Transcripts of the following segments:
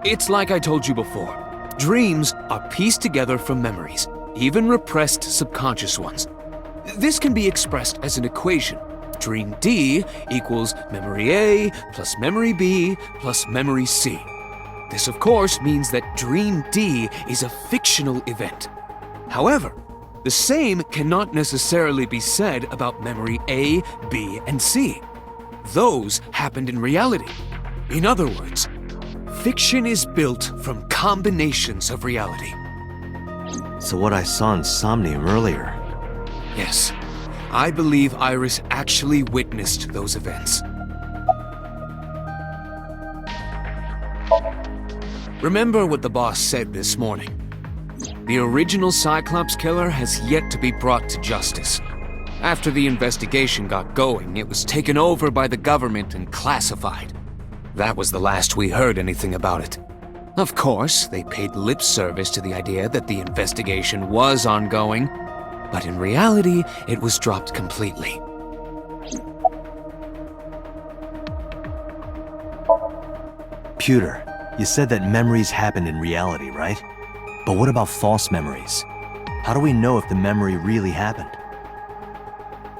It's like I told you before. Dreams are pieced together from memories, even repressed subconscious ones. This can be expressed as an equation. Dream D equals memory A plus memory B plus memory C. This, of course, means that Dream D is a fictional event. However, the same cannot necessarily be said about memory A, B, and C. Those happened in reality. In other words, fiction is built from combinations of reality. So what I saw in Somnium earlier... Yes, I believe Iris actually witnessed those events. Remember what the boss said this morning. The original Cyclops killer has yet to be brought to justice. After the investigation got going, it was taken over by the government and classified. That was the last we heard anything about it. Of course, they paid lip service to the idea that the investigation was ongoing, but in reality, it was dropped completely. Pewter, you said that memories happen in reality, right? But what about false memories? How do we know if the memory really happened?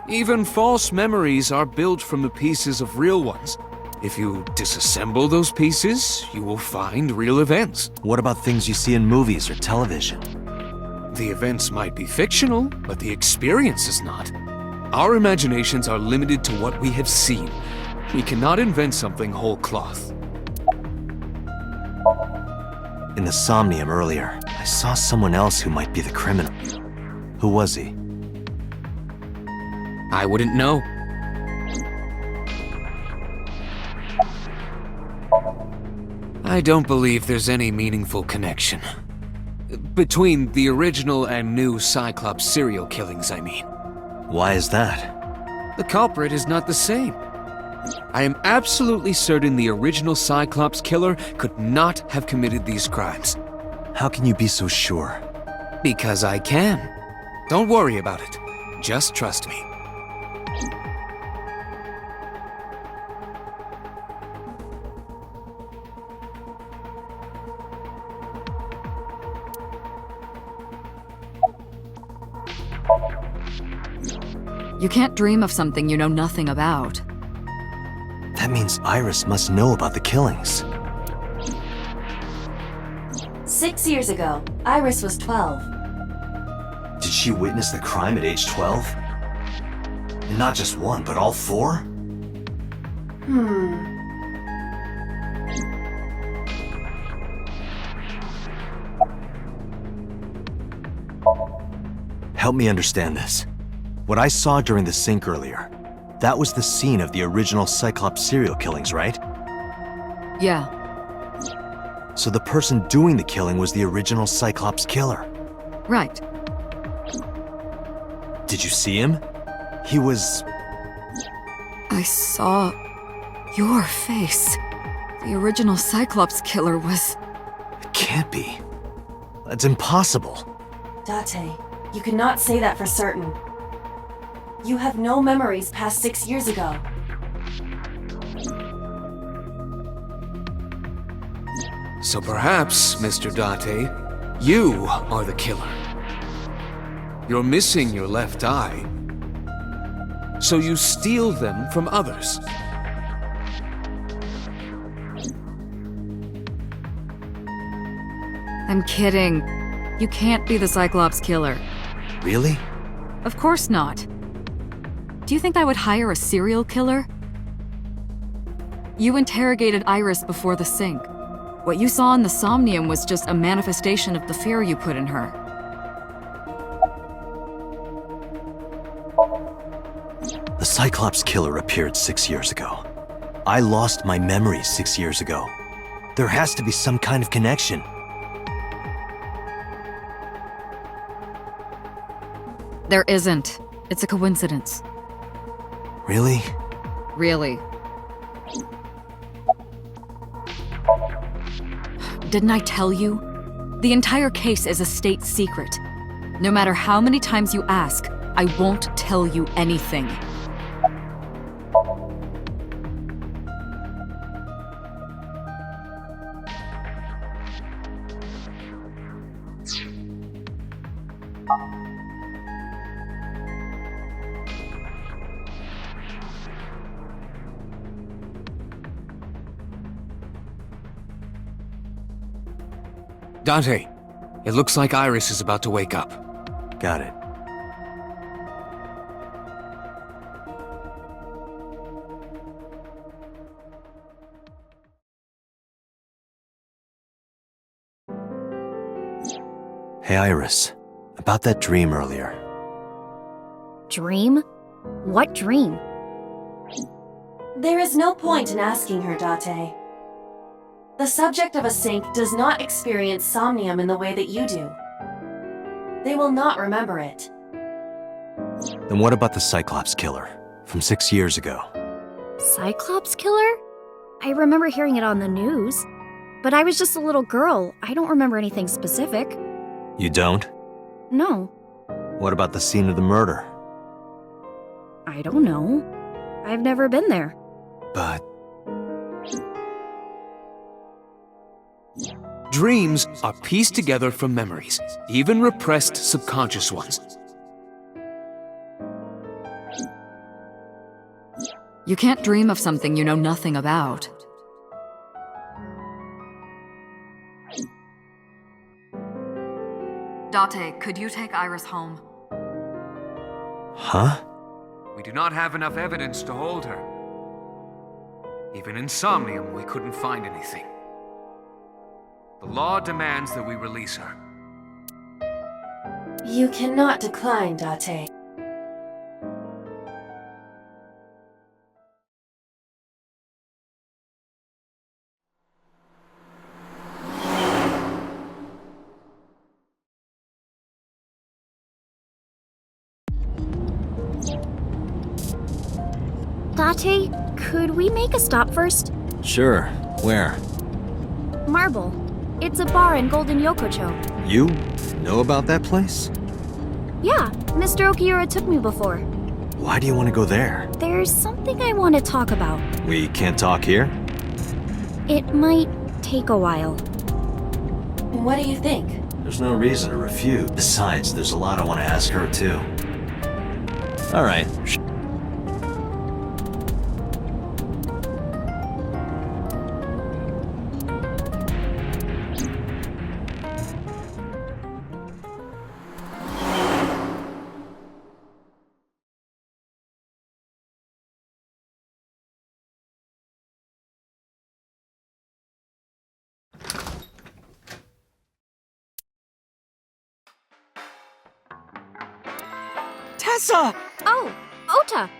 Even false memories are built from the pieces of real ones. If you disassemble those pieces, you will find real events. What about things you see in movies or television? The events might be fictional, but the experience is not. Our imaginations are limited to what we have seen. We cannot invent something whole cloth. In the Somnium earlier, I saw someone else who might be the criminal. Who was he? I wouldn't know. I don't believe there's any meaningful connection. Between the original and new Cyclops serial killings, I mean. Why is that? The culprit is not the same. I am absolutely certain the original Cyclops killer could not have committed these crimes. How can you be so sure? Because I can. Don't worry about it. Just trust me. You can't dream of something you know nothing about. That means Iris must know about the killings. 6 years ago, Iris was 12. Did she witness the crime at age 12? And not just one, but all four? Help me understand this. What I saw during the sink earlier, that was the scene of the original Cyclops serial killings, right? Yeah, So the person doing the killing was the original Cyclops killer. right. Did you see him? He was... I saw your face. The original Cyclops killer was... It can't be. That's impossible. Date, you cannot say that for certain. You have no memories past 6 years ago. So perhaps, Mr. Date, you are the killer. You're missing your left eye, so you steal them from others. I'm kidding. You can't be the Cyclops killer. Really? Of course not. Do you think I would hire a serial killer? You interrogated Iris before the sink. What you saw in the Somnium was just a manifestation of the fear you put in her. The Cyclops killer appeared 6 years ago. I lost my memory 6 years ago. There has to be some kind of connection. There isn't. It's a coincidence. Really? Really. Didn't I tell you? The entire case is a state secret. No matter how many times you ask, I won't tell you anything. Dante, it looks like Iris is about to wake up. Got it. Hey, Iris. About that dream earlier. Dream? What dream? There is no point in asking her, Date. The subject of a sync does not experience somnium in the way that you do. They will not remember it. Then what about the Cyclops killer from 6 years ago? Cyclops killer? I remember hearing it on the news. But I was just a little girl. I don't remember anything specific. You don't? No, What about the scene of the murder? I don't know. I've never been there. But Dreams are pieced together from memories, even repressed subconscious ones. You can't dream of something you know nothing about. Date, could you take Iris home? Huh? We do not have enough evidence to hold her. Even in Somnium, we couldn't find anything. The law demands that we release her. You cannot decline, Date. Date, could we make a stop first? Sure. Where? Marble. It's a bar in Golden Yokocho. You know about that place? Yeah, Mr. Okiura took me before. Why do you want to go there? There's something I want to talk about. We can't talk here? It might take a while. What do you think? There's no reason to refuse. Besides, there's a lot I want to ask her, too. All right. Tessa! Oh, Ota!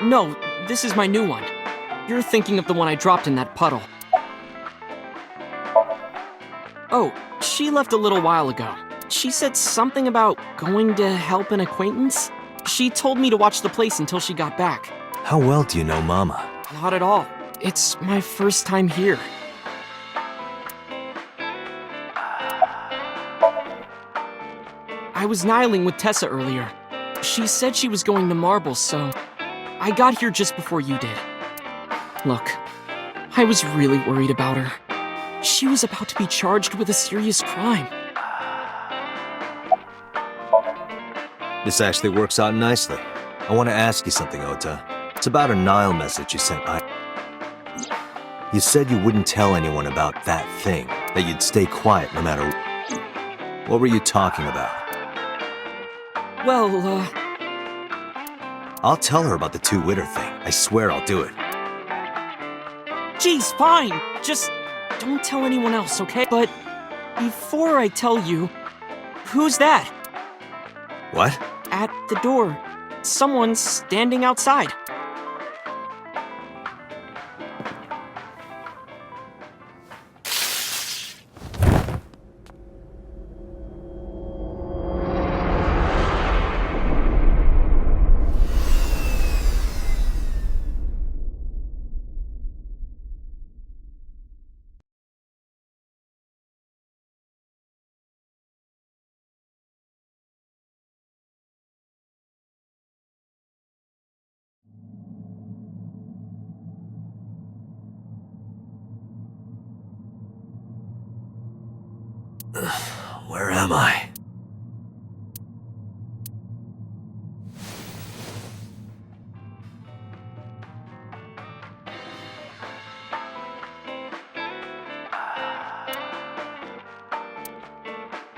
No, this is my new one. You're thinking of the one I dropped in that puddle. Oh, she left a little while ago. She said something about going to help an acquaintance. She told me to watch the place until she got back. How well do you know Mama? Not at all. It's my first time here. I was nihiling with Tessa earlier. She said she was going to Marbles, so I got here just before you did. Look, I was really worried about her. She was about to be charged with a serious crime. This actually works out nicely. I want to ask you something, Ota. It's about a Nile message you sent. You said you wouldn't tell anyone about that thing, that you'd stay quiet no matter what were you talking about? Well, I'll tell her about the two-witter thing. I swear I'll do it. Geez, fine. Just don't tell anyone else, okay? But before I tell you, who's that? What? At the door. Someone's standing outside. Where am I?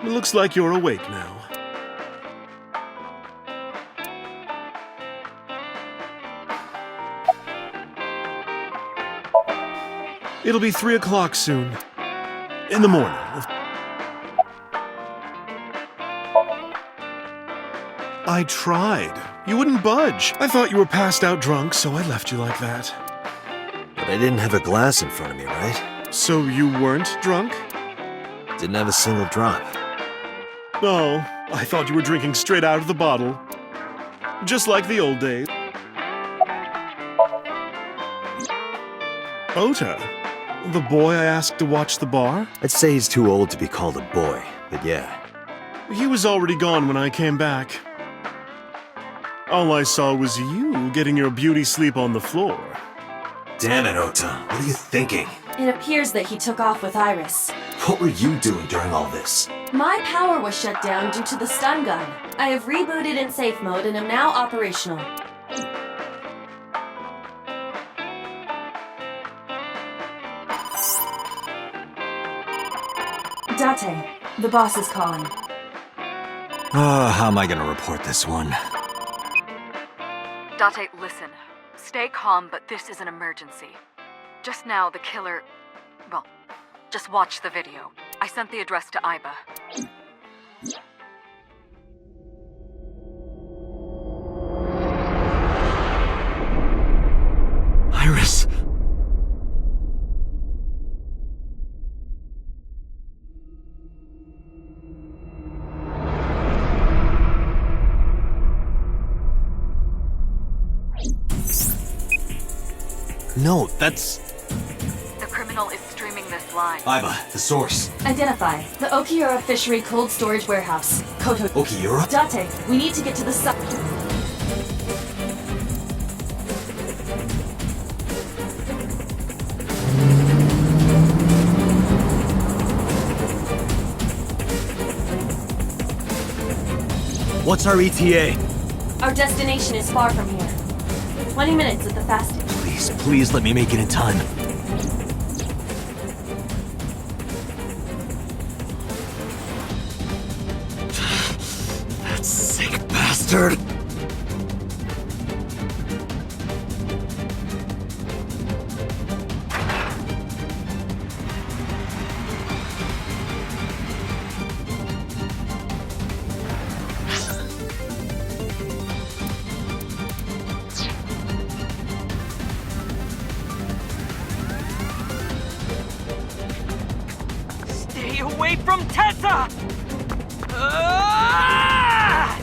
It looks like you're awake now. It'll be 3 o'clock soon. In the morning. I tried. You wouldn't budge. I thought you were passed out drunk, so I left you like that. But I didn't have a glass in front of me, right? So you weren't drunk? Didn't have a single drop. Oh, I thought you were drinking straight out of the bottle. Just like the old days. Ota, the boy I asked to watch the bar? I'd say he's too old to be called a boy, but yeah. He was already gone when I came back. All I saw was you getting your beauty sleep on the floor. Damn it, Ota. What are you thinking? It appears that he took off with Iris. What were you doing during all this? My power was shut down due to the stun gun. I have rebooted in safe mode and am now operational. Date, the boss is calling. How am I gonna report this one? Date, listen. Stay calm, but this is an emergency. Just now, the killer... Well, just watch the video. I sent the address to Iba. Iris! No, that's... The criminal is streaming this live. Iba, the source. Identify. The Okiura Fishery Cold Storage Warehouse. Koto. Okiura? Date, we need to get to the sub... What's our ETA? Our destination is far from here. 20 minutes at the fastest. Please let me make it in time. That sick bastard! Stay away from Tessa! Ah!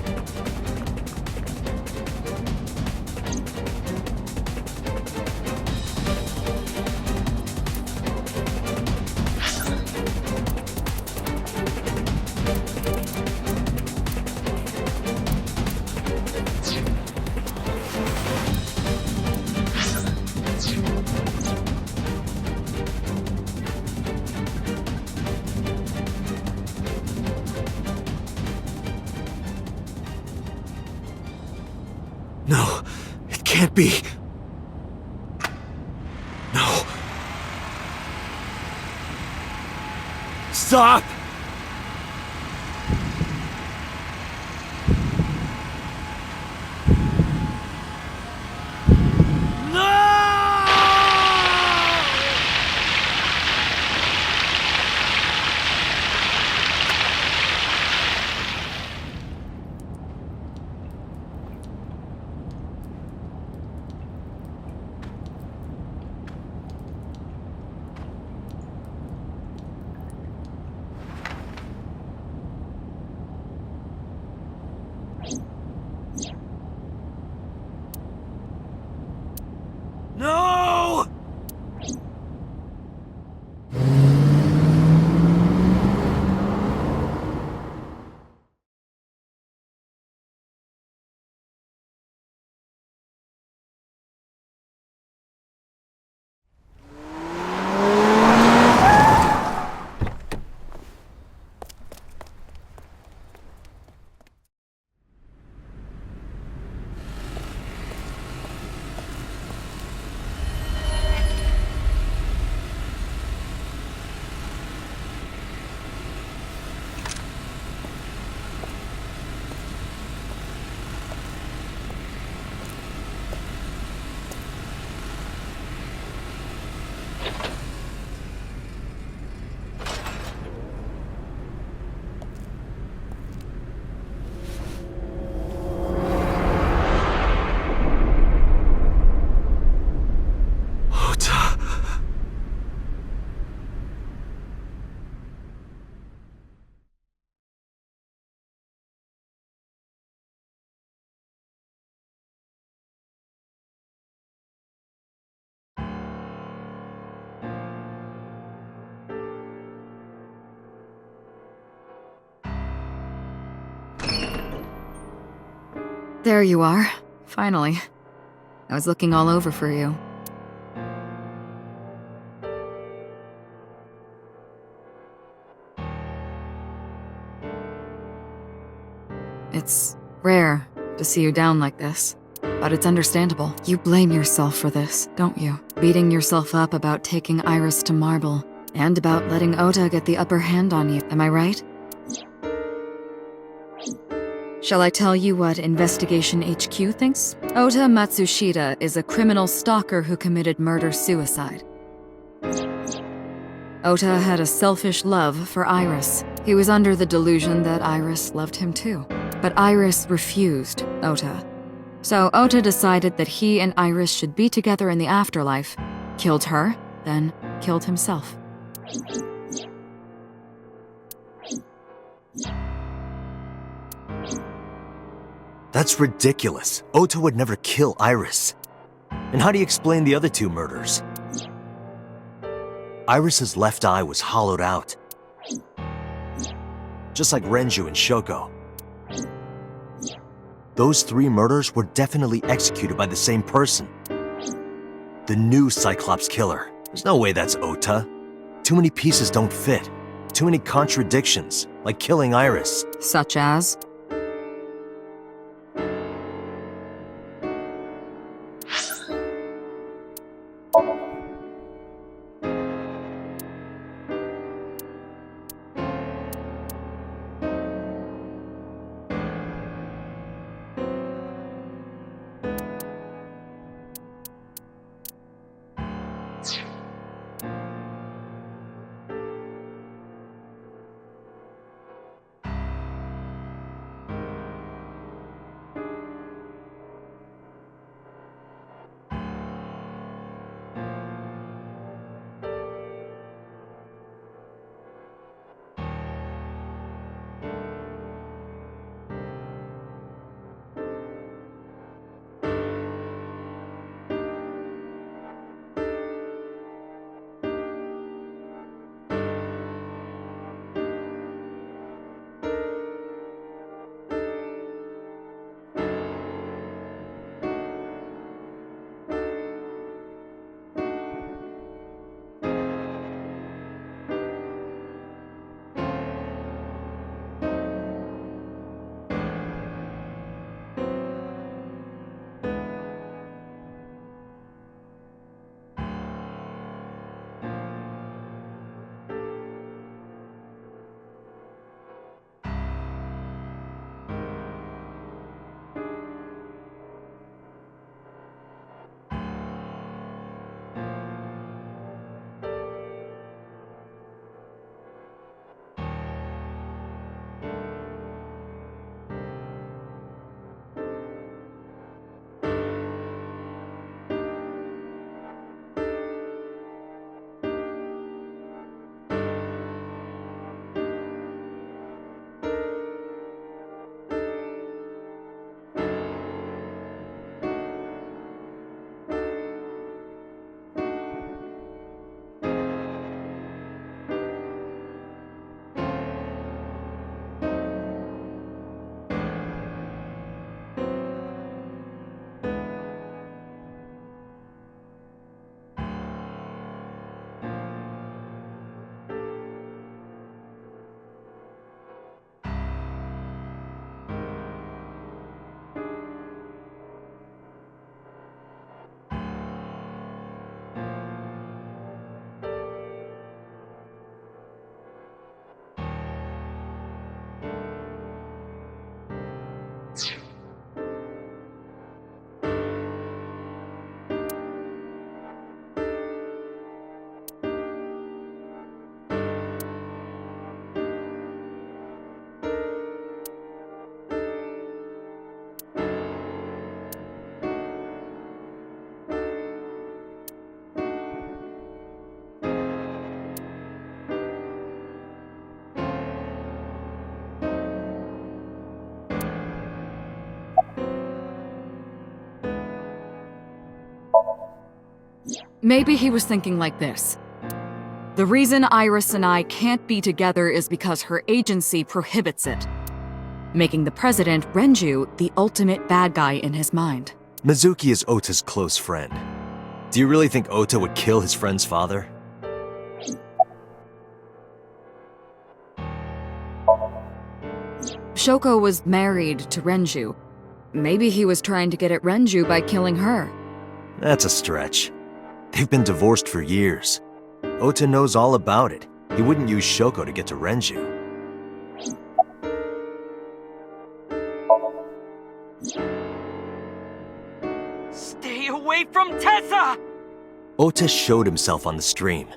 No, it can't be. No. Stop! There you are. Finally. I was looking all over for you. It's rare to see you down like this, but it's understandable. You blame yourself for this, don't you? Beating yourself up about taking Iris to Marble, and about letting Ota get the upper hand on you, am I right? Shall I tell you what Investigation HQ thinks? Ota Matsushita is a criminal stalker who committed murder-suicide. Ota had a selfish love for Iris. He was under the delusion that Iris loved him too. But Iris refused Ota. So Ota decided that he and Iris should be together in the afterlife, killed her, then killed himself. That's ridiculous. Ota would never kill Iris. And how do you explain the other two murders? Iris's left eye was hollowed out. Just like Renju and Shoko. Those 3 murders were definitely executed by the same person. The new Cyclops killer. There's no way that's Ota. Too many pieces don't fit. Too many contradictions, like killing Iris. Such as? Maybe he was thinking like this. The reason Iris and I can't be together is because her agency prohibits it. making the president, Renju, the ultimate bad guy in his mind. Mizuki is Ota's close friend. Do you really think Ota would kill his friend's father? Shoko was married to Renju. Maybe he was trying to get at Renju by killing her. That's a stretch. They've been divorced for years. Ota knows all about it. He wouldn't use Shoko to get to Renju. Stay away from Tessa! Ota showed himself on the stream.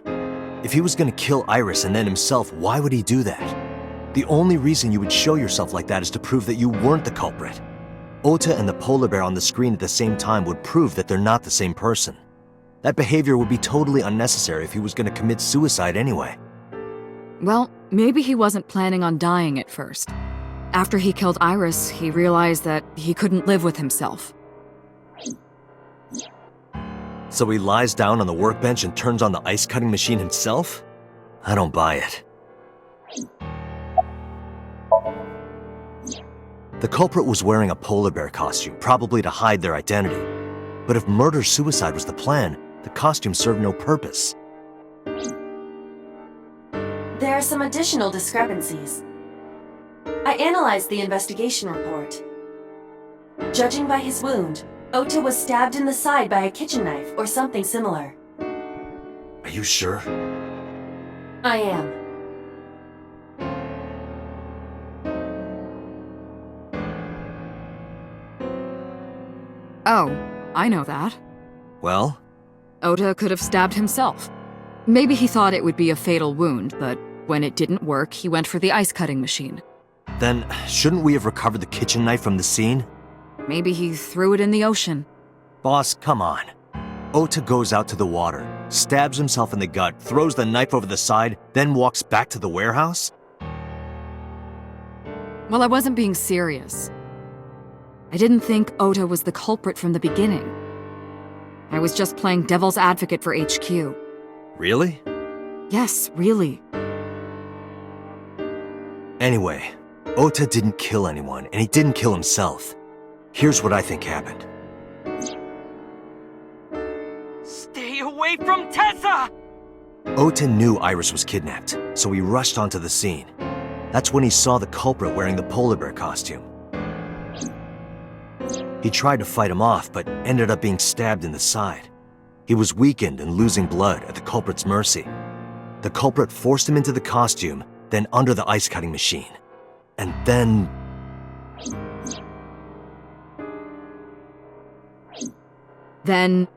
If he was gonna kill Iris and then himself, why would he do that? The only reason you would show yourself like that is to prove that you weren't the culprit. Ota and the polar bear on the screen at the same time would prove that they're not the same person. That behavior would be totally unnecessary if he was gonna commit suicide anyway. Well, maybe he wasn't planning on dying at first. After he killed Iris, he realized that he couldn't live with himself. So he lies down on the workbench and turns on the ice-cutting machine himself? I don't buy it. The culprit was wearing a polar bear costume, probably to hide their identity. But if murder-suicide was the plan, the costume served no purpose. There are some additional discrepancies. I analyzed the investigation report. Judging by his wound, Ota was stabbed in the side by a kitchen knife or something similar. Are you sure? I am. Oh, I know that. Well? Ota could have stabbed himself. Maybe he thought it would be a fatal wound, but when it didn't work, he went for the ice-cutting machine. Then, shouldn't we have recovered the kitchen knife from the scene? Maybe he threw it in the ocean. Boss, come on. Ota goes out to the water, stabs himself in the gut, throws the knife over the side, then walks back to the warehouse? Well, I wasn't being serious. I didn't think Ota was the culprit from the beginning. I was just playing devil's advocate for HQ. Really? Yes, really. Anyway, Ota didn't kill anyone, and he didn't kill himself. Here's what I think happened. Stay away from Tessa! Ota knew Iris was kidnapped, so he rushed onto the scene. That's when he saw the culprit wearing the polar bear costume. He tried to fight him off, but ended up being stabbed in the side. He was weakened and losing blood at the culprit's mercy. The culprit forced him into the costume, then under the ice-cutting machine. And then... Then,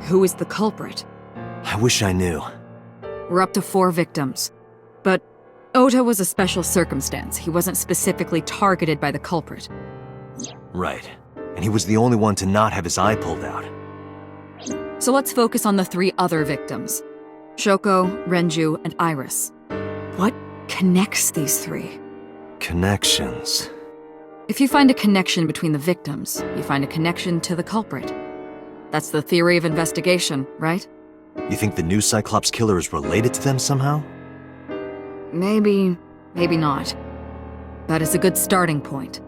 who is the culprit? I wish I knew. We're up to 4 victims. But Ota was a special circumstance. He wasn't specifically targeted by the culprit. Right. And he was the only one to not have his eye pulled out. So let's focus on the 3 other victims. Shoko, Renju, and Iris. What connects these 3? Connections. If you find a connection between the victims, you find a connection to the culprit. That's the theory of investigation, right? You think the new Cyclops killer is related to them somehow? Maybe, maybe not. But it's a good starting point.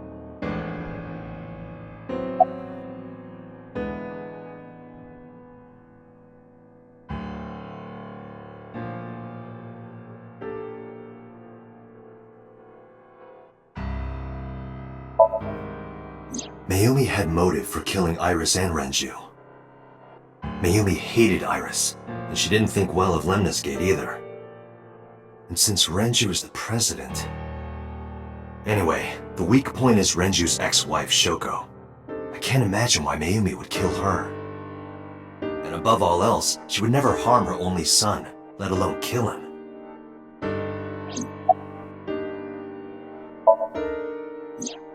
Mayumi had motive for killing Iris and Renju. Mayumi hated Iris, and she didn't think well of Lemnis Gate either. And since Renju is the president... Anyway, the weak point is Renju's ex-wife, Shoko. I can't imagine why Mayumi would kill her. And above all else, she would never harm her only son, let alone kill him.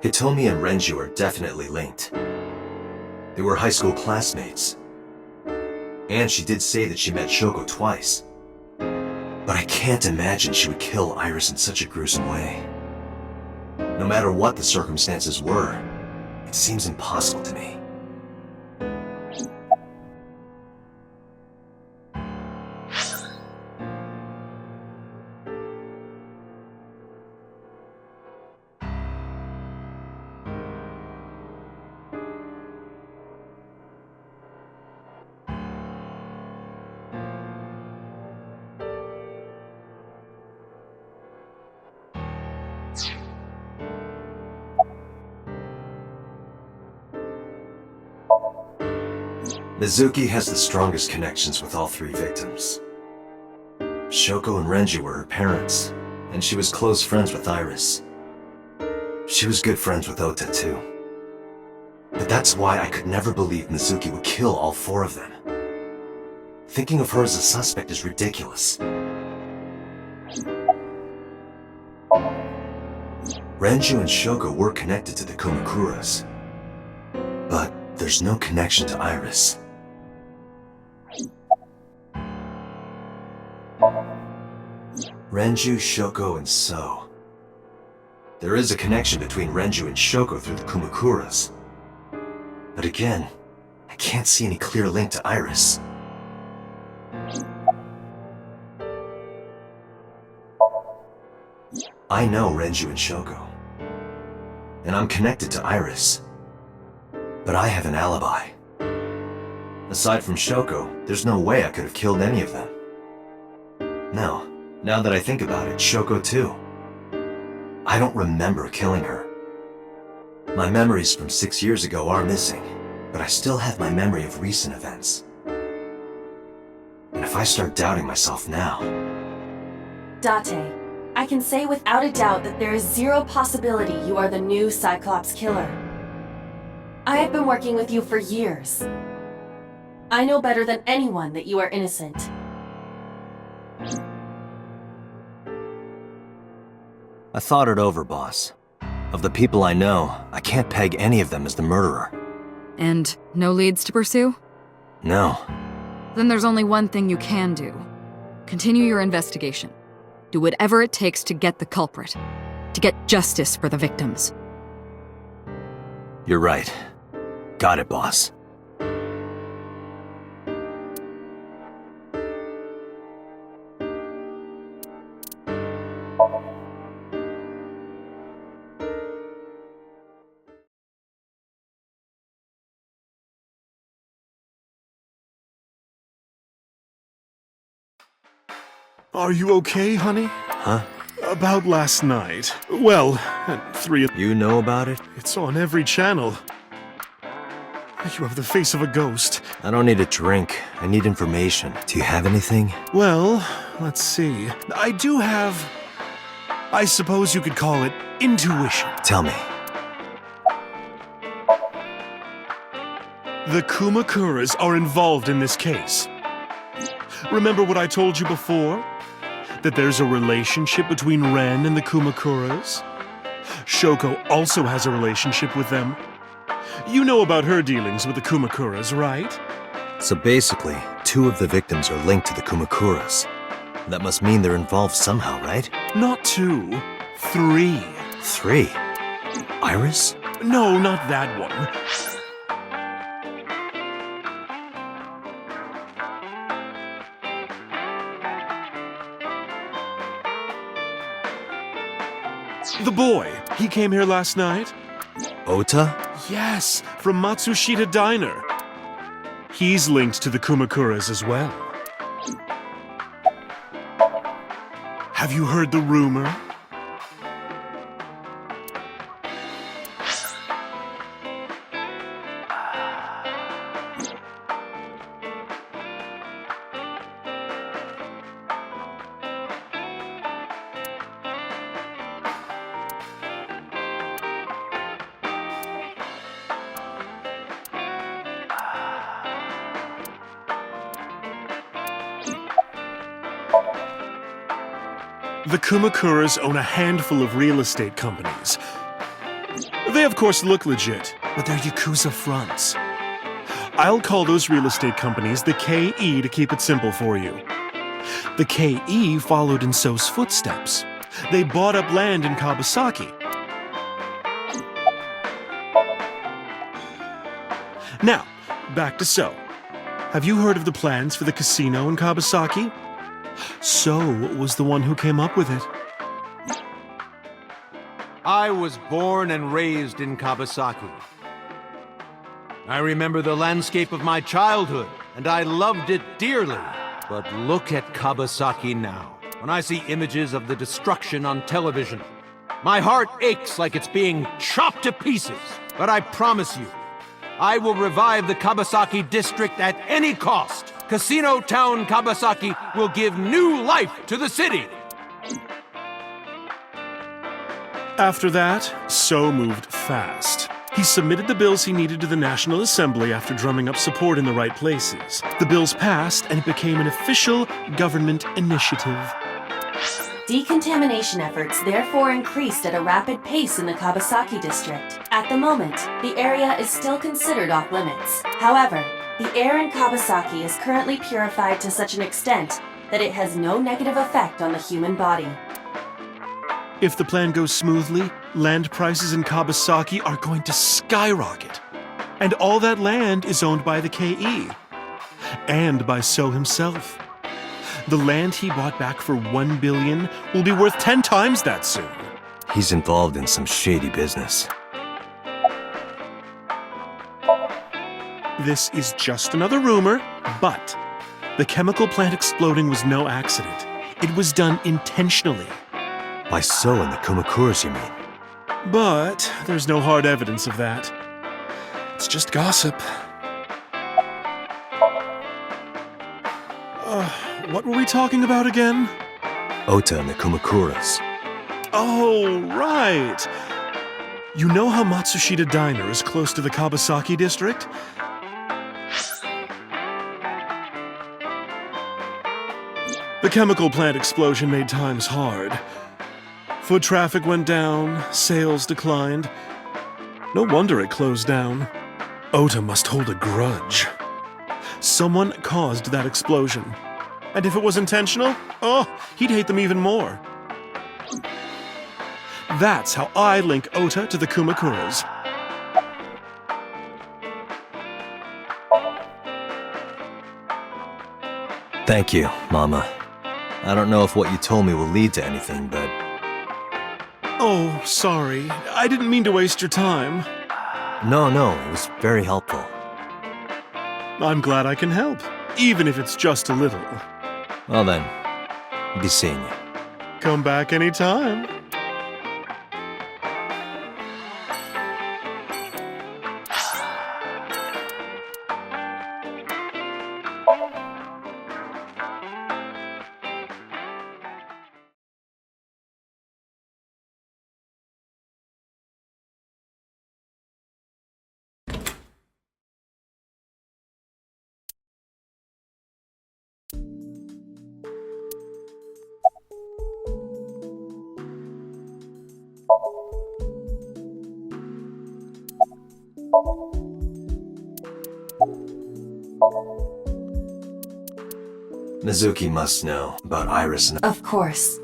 Hitomi and Renju are definitely linked. They were high school classmates. And she did say that she met Shoko twice. But I can't imagine she would kill Iris in such a gruesome way. No matter what the circumstances were, it seems impossible to me. Mizuki has the strongest connections with all three victims. Shoko and Renji were her parents, and she was close friends with Iris. She was good friends with Ota too. But that's why I could never believe Mizuki would kill all four of them. Thinking of her as a suspect is ridiculous. Renju and Shoko were connected to the Kumakuras, but there's no connection to Iris. Renju, Shoko, and So. There is a connection between Renju and Shoko through the Kumakuras. But again, I can't see any clear link to Iris. I know Renju and Shoko. And I'm connected to Iris. But I have an alibi. Aside from Shoko, there's no way I could have killed any of them. No, now that I think about it, Shoko too. I don't remember killing her. My memories from 6 years ago are missing, but I still have my memory of recent events. And if I start doubting myself now... Date, I can say without a doubt that there is zero possibility you are the new Cyclops killer. I have been working with you for years. I know better than anyone that you are innocent. I thought it over, boss. Of the people I know, I can't peg any of them as the murderer. And no leads to pursue? No. Then there's only one thing you can do. Continue your investigation. Do whatever it takes to get the culprit. To get justice for the victims. You're right. Got it, boss. Are you okay, honey? Huh? About last night. Well, at 3 You know about it? It's on every channel. You have the face of a ghost. I don't need a drink. I need information. Do you have anything? Well, let's see. I do have... I suppose you could call it intuition. Tell me. The Kumakuras are involved in this case. Remember what I told you before? That there's a relationship between Ren and the Kumakuras? Shoko also has a relationship with them. You know about her dealings with the Kumakuras, right? So basically, 2 of the victims are linked to the Kumakuras. That must mean they're involved somehow, right? Not 2, 3. 3? Iris? No, not that one. The boy, he came here last night? Ota? Yes, from Matsushita Diner. He's linked to the Kumakuras as well. Have you heard the rumor? The Kumakuras own a handful of real estate companies. They of course look legit, but they're Yakuza fronts. I'll call those real estate companies the KE to keep it simple for you. The KE followed in So's footsteps. They bought up land in Kawasaki. Now, back to So. Have you heard of the plans for the casino in Kawasaki? So was the one who came up with it. I was born and raised in Kawasaki. I remember the landscape of my childhood, and I loved it dearly. But look at Kawasaki now. When I see images of the destruction on television, my heart aches like it's being chopped to pieces. But I promise you, I will revive the Kabasaki district at any cost. Casino Town Kabasaki will give new life to the city. After that, So moved fast. He submitted the bills he needed to the National Assembly after drumming up support in the right places. The bills passed, and it became an official government initiative. Decontamination efforts therefore increased at a rapid pace in the Kabasaki district. At the moment, the area is still considered off limits. However, the air in Kabasaki is currently purified to such an extent that it has no negative effect on the human body. If the plan goes smoothly, land prices in Kabasaki are going to skyrocket. And all that land is owned by the KE. And by So himself. The land he bought back for $1 billion will be worth 10 times that soon. He's involved in some shady business. This is just another rumor, but the chemical plant exploding was no accident. It was done intentionally. By So and the Kumakuras, you mean? But there's no hard evidence of that. It's just gossip. What were we talking about again? Ota and the Kumakuras. Oh, right! You know how Matsushita Diner is close to the Kabasaki district? The chemical plant explosion made times hard. Foot traffic went down, sales declined. No wonder it closed down. Ota must hold a grudge. Someone caused that explosion. And if it was intentional, he'd hate them even more. That's how I link Ota to the Kumakuras. Thank you, Mama. I don't know if what you told me will lead to anything, but... Oh, sorry. I didn't mean to waste your time. No, it was very helpful. I'm glad I can help, even if it's just a little. Well then, I'll be seeing you. Come back anytime. Mizuki must know about Iris and... Of course.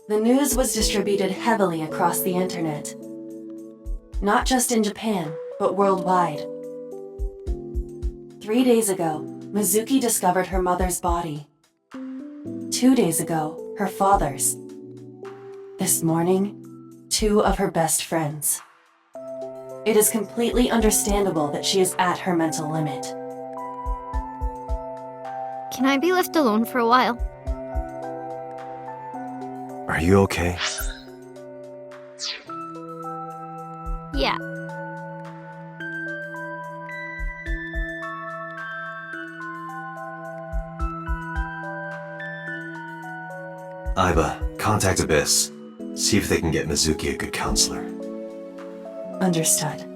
The news was distributed heavily across the internet. Not just in Japan, but worldwide. 3 days ago, Mizuki discovered her mother's body. 2 days ago, her father's. This morning, 2 of her best friends. It is completely understandable that she is at her mental limit. Can I be left alone for a while? Are you okay? Yeah. Aiba, contact Abyss. See if they can get Mizuki a good counselor. Understood.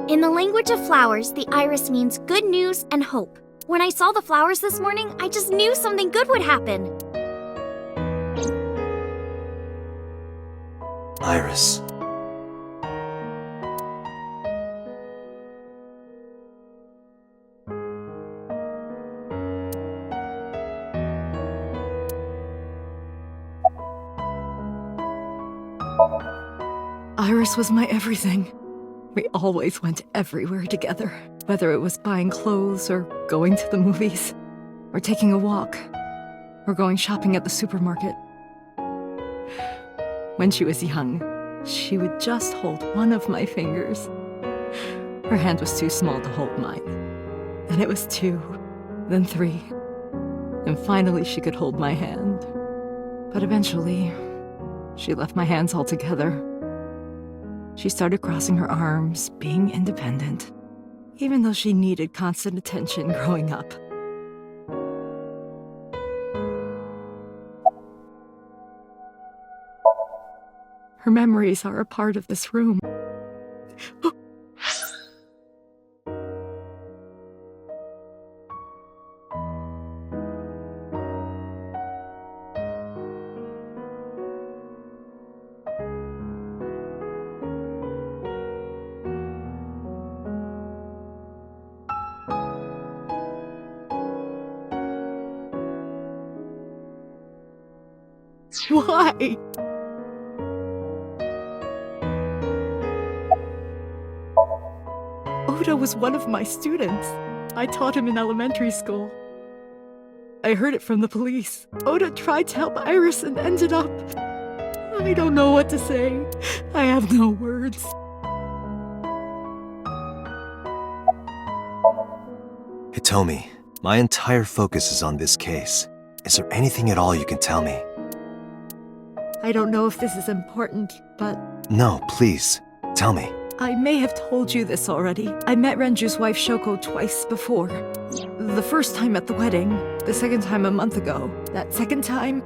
In the language of flowers, the iris means good news and hope. When I saw the flowers this morning, I just knew something good would happen. Iris. Iris was my everything. We always went everywhere together, whether it was buying clothes or going to the movies, or taking a walk, or going shopping at the supermarket. When she was young, she would just hold one of my fingers. Her hand was too small to hold mine. Then it was 2, then 3, and finally she could hold my hand. But eventually, she left my hands altogether. She started crossing her arms, being independent, even though she needed constant attention growing up. Her memories are a part of this room. Why? Oda was one of my students. I taught him in elementary school. I heard it from the police. Oda tried to help Iris and ended up... I don't know what to say. I have no words. Hitomi, my entire focus is on this case. Is there anything at all you can tell me? I don't know if this is important, but... No, please. Tell me. I may have told you this already. I met Renju's wife Shoko twice before. The first time at the wedding, the second time a month ago. That second time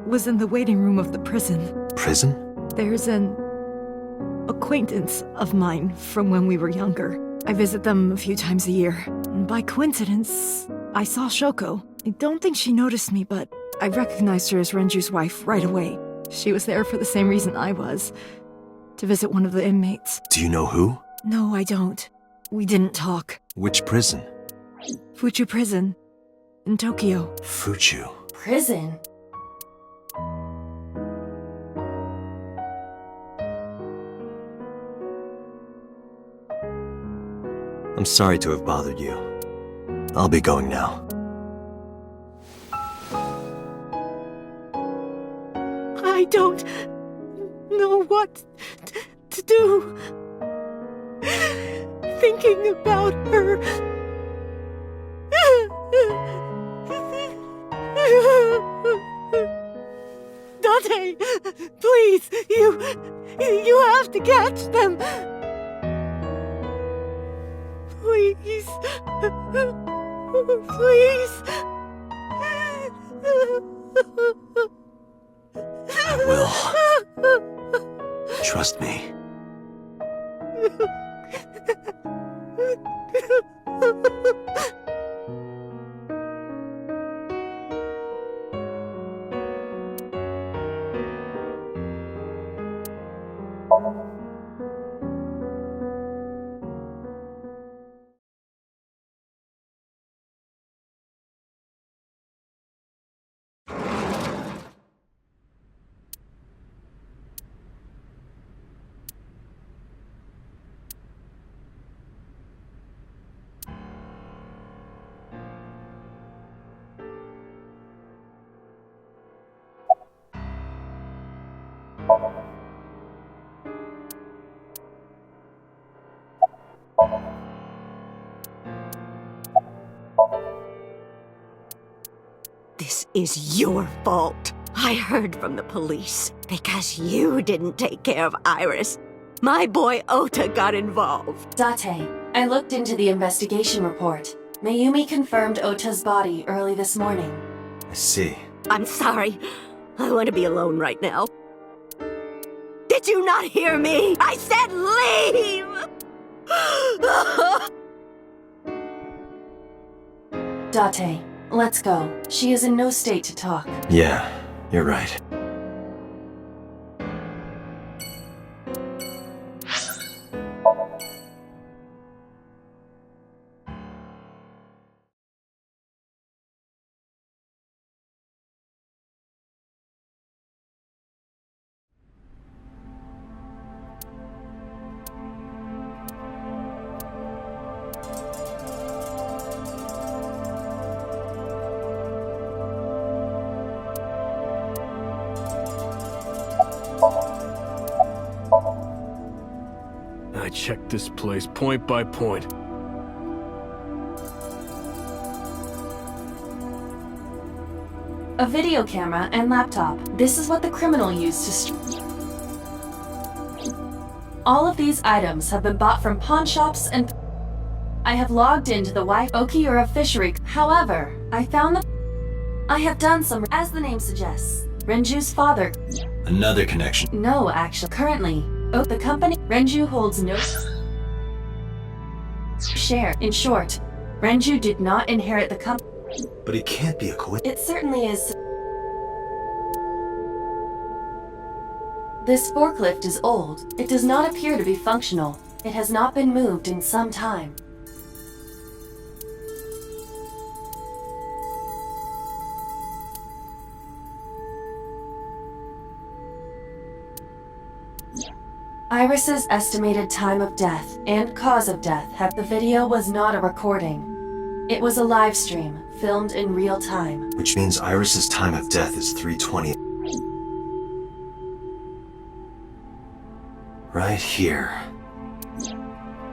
was in the waiting room of the prison. Prison? There's an acquaintance of mine from when we were younger. I visit them a few times a year. And by coincidence, I saw Shoko. I don't think she noticed me, but I recognized her as Renju's wife right away. She was there for the same reason I was, to visit one of the inmates. Do you know who? No, I don't. We didn't talk. Which prison? Fuchu Prison, in Tokyo. Fuchu. Prison? I'm sorry to have bothered you. I'll be going now. I don't know what to do. Thinking about her. Dante, please, you have to catch them. Please. Please. I will. Trust me. This is your fault. I heard from the police. Because you didn't take care of Iris, my boy Ota got involved. Date, I looked into the investigation report. Mayumi confirmed Ota's body early this morning. I see. I'm sorry. I want to be alone right now. Did you not hear me? I said leave! Date, let's go. She is in no state to talk. Yeah, you're right. I checked this place point by point. A video camera and laptop. This is what the criminal used to All of these items have been bought from pawn shops and I have logged into the Okiura fishery. However, I found I have done some, as the name suggests. Renju's father. Another connection. No, actually. Currently, the company Renju holds no share. In short, Renju did not inherit the company. But it can't be a coincidence. It certainly is. This forklift is old. It does not appear to be functional. It has not been moved in some time. Iris's estimated time of death and cause of death the video was not a recording. It was a live stream, filmed in real time. Which means Iris's time of death is 3:20. Right here.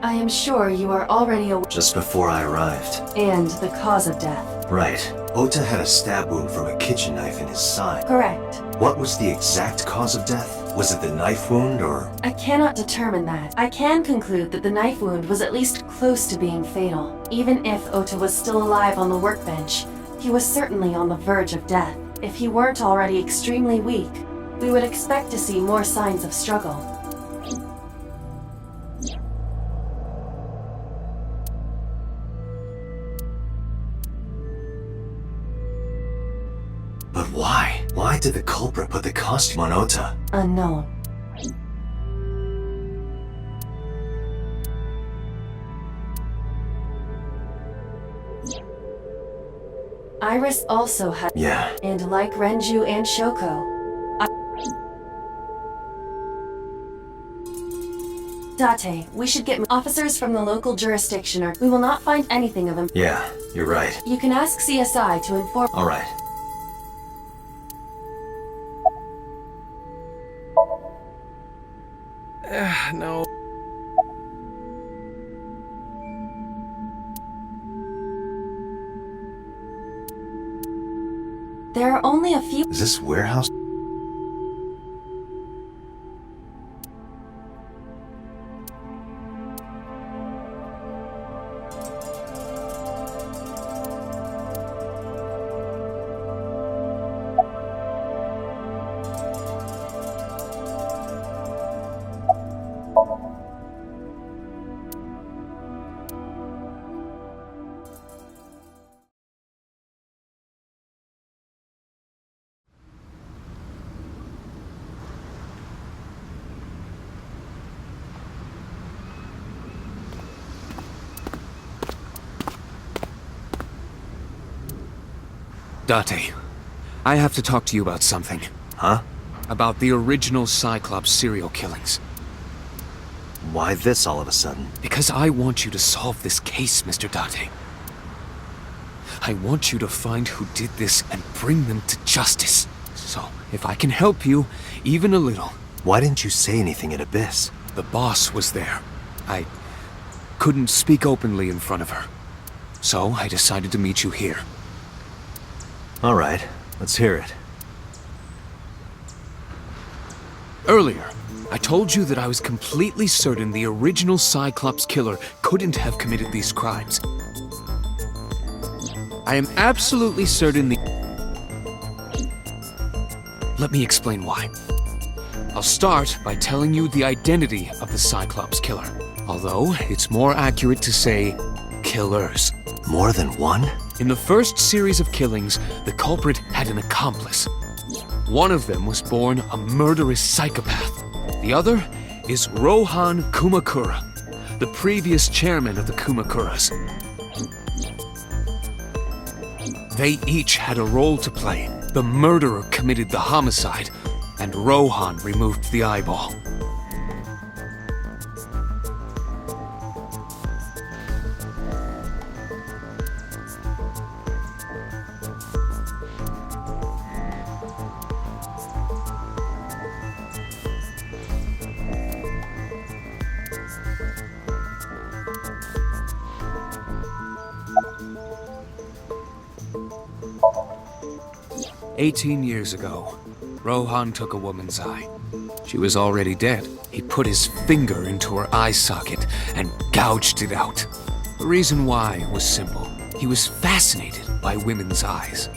I am sure you are already aware. Just before I arrived. And the cause of death. Right. Ota had a stab wound from a kitchen knife in his side. Correct. What was the exact cause of death? Was it the knife wound, or...? I cannot determine that. I can conclude that the knife wound was at least close to being fatal. Even if Ota was still alive on the workbench, he was certainly on the verge of death. If he weren't already extremely weak, we would expect to see more signs of struggle. But why? Why did the culprit put the costume on Ota? Unknown. Iris also had. Yeah. And like Renju and Shoko. Date, we should get officers from the local jurisdiction or we will not find anything of him. Yeah, you're right. You can ask CSI to inform. Alright. No. There are only a few. Is this warehouse? Date, I have to talk to you about something. Huh? About the original Cyclops serial killings. Why this all of a sudden? Because I want you to solve this case, Mr. Date. I want you to find who did this and bring them to justice. So, if I can help you, even a little. Why didn't you say anything at Abyss? The boss was there. I couldn't speak openly in front of her. So, I decided to meet you here. All right, let's hear it. Earlier, I told you that I was completely certain the original Cyclops killer couldn't have committed these crimes. I am absolutely certain the... Let me explain why. I'll start by telling you the identity of the Cyclops killer, although it's more accurate to say killers. More than one? In the first series of killings, the culprit had an accomplice. One of them was born a murderous psychopath. The other is Rohan Kumakura, the previous chairman of the Kumakuras. They each had a role to play. The murderer committed the homicide, and Rohan removed the eyeball. "18 years ago, Rohan took a woman's eye. She was already dead. He put his finger into her eye socket and gouged it out. The reason why was simple. He was fascinated by women's eyes.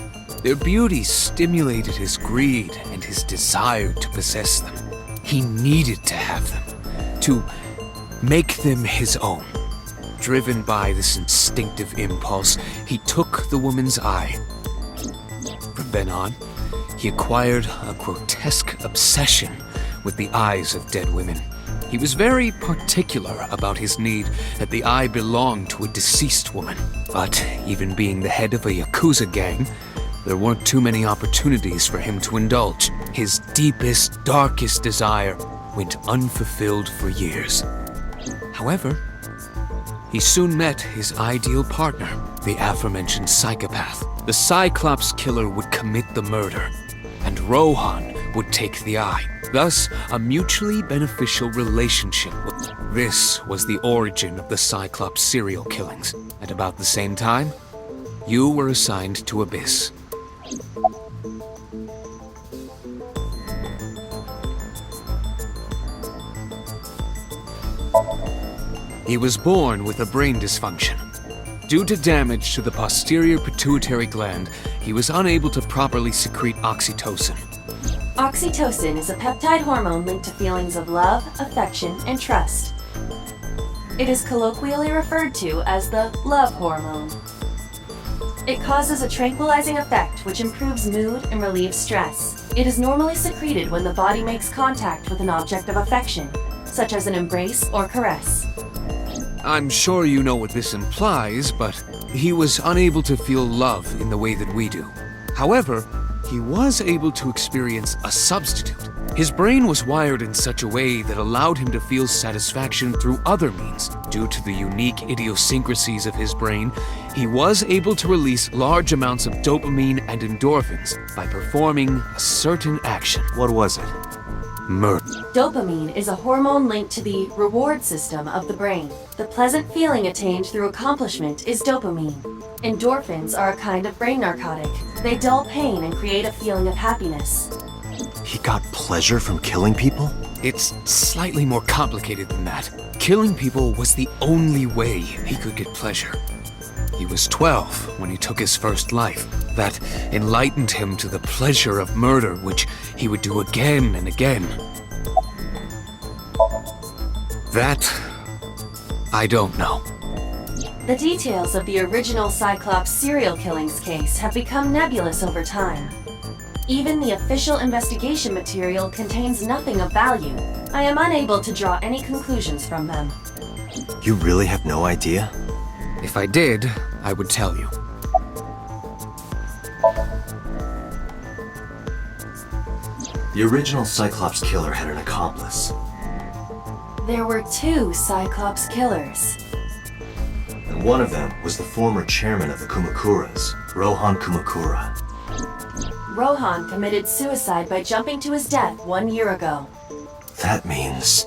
Their beauty stimulated his greed and his desire to possess them. He needed to have them, to make them his own. Driven by this instinctive impulse, he took the woman's eye. From then on, he acquired a grotesque obsession with the eyes of dead women. He was very particular about his need that the eye belonged to a deceased woman. But even being the head of a Yakuza gang, there weren't too many opportunities for him to indulge. His deepest, darkest desire went unfulfilled for years. However, he soon met his ideal partner, the aforementioned psychopath. The Cyclops killer would commit the murder, and Rohan would take the eye. Thus, a mutually beneficial relationship. This was the origin of the Cyclops serial killings. At about the same time, you were assigned to Abyss. He was born with a brain dysfunction. Due to damage to the posterior pituitary gland, he was unable to properly secrete oxytocin. Oxytocin is a peptide hormone linked to feelings of love, affection, and trust. It is colloquially referred to as the love hormone. It causes a tranquilizing effect which improves mood and relieves stress. It is normally secreted when the body makes contact with an object of affection, such as an embrace or caress. I'm sure you know what this implies, but he was unable to feel love in the way that we do. However, he was able to experience a substitute. His brain was wired in such a way that allowed him to feel satisfaction through other means. Due to the unique idiosyncrasies of his brain, he was able to release large amounts of dopamine and endorphins by performing a certain action. What was it? Murder. Dopamine is a hormone linked to the reward system of the brain. The pleasant feeling attained through accomplishment is dopamine. Endorphins are a kind of brain narcotic. They dull pain and create a feeling of happiness. He got pleasure from killing people? It's slightly more complicated than that. Killing people was the only way he could get pleasure. He was 12 when he took his first life. That enlightened him to the pleasure of murder, which he would do again and again. That, I don't know. The details of the original Cyclops serial killings case have become nebulous over time. Even the official investigation material contains nothing of value. I am unable to draw any conclusions from them. You really have no idea? If I did, I would tell you. The original Cyclops killer had an accomplice. There were 2 Cyclops killers. And one of them was the former chairman of the Kumakuras, Rohan Kumakura. Rohan committed suicide by jumping to his death 1 year ago. That means...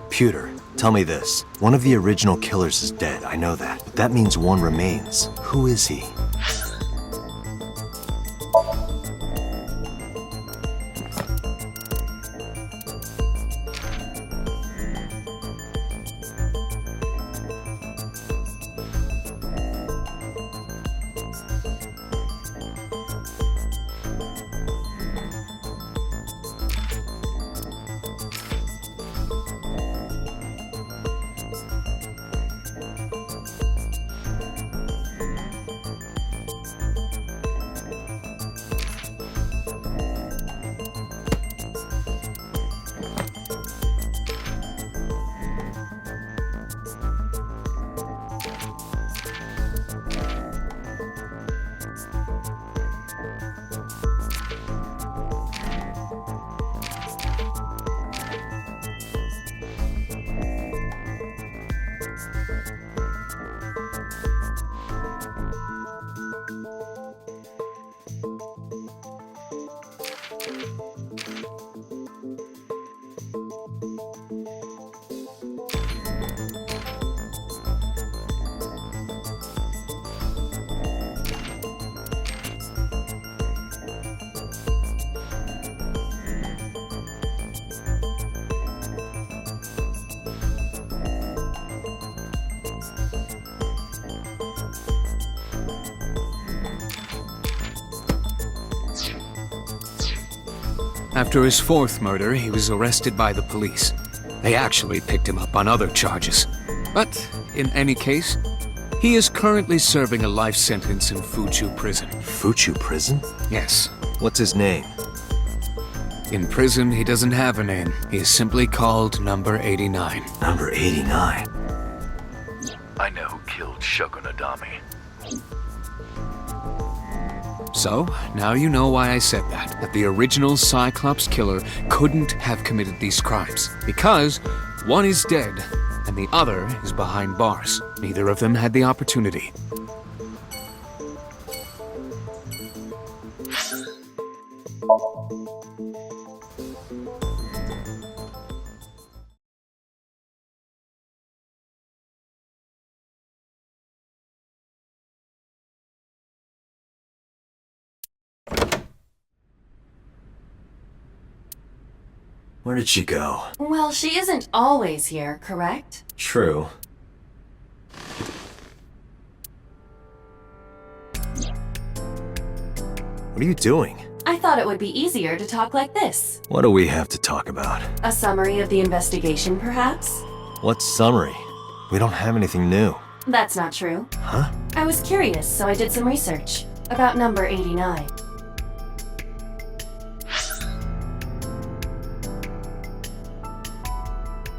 Pewter, tell me this. One of the original killers is dead, I know that. But that means one remains. Who is he? After his fourth murder, he was arrested by the police. They actually picked him up on other charges. But, in any case, he is currently serving a life sentence in Fuchu prison. Fuchu prison? Yes. What's his name? In prison, he doesn't have a name. He is simply called Number 89. Number 89. I know who killed Shogun Adami. So, now you know why I said that the original Cyclops killer couldn't have committed these crimes. Because one is dead, and the other is behind bars. Neither of them had the opportunity. Where did she go? Well, she isn't always here, correct? True. What are you doing? I thought it would be easier to talk like this. What do we have to talk about? A summary of the investigation, perhaps? What summary? We don't have anything new. That's not true. Huh? I was curious, so I did some research about Number 89.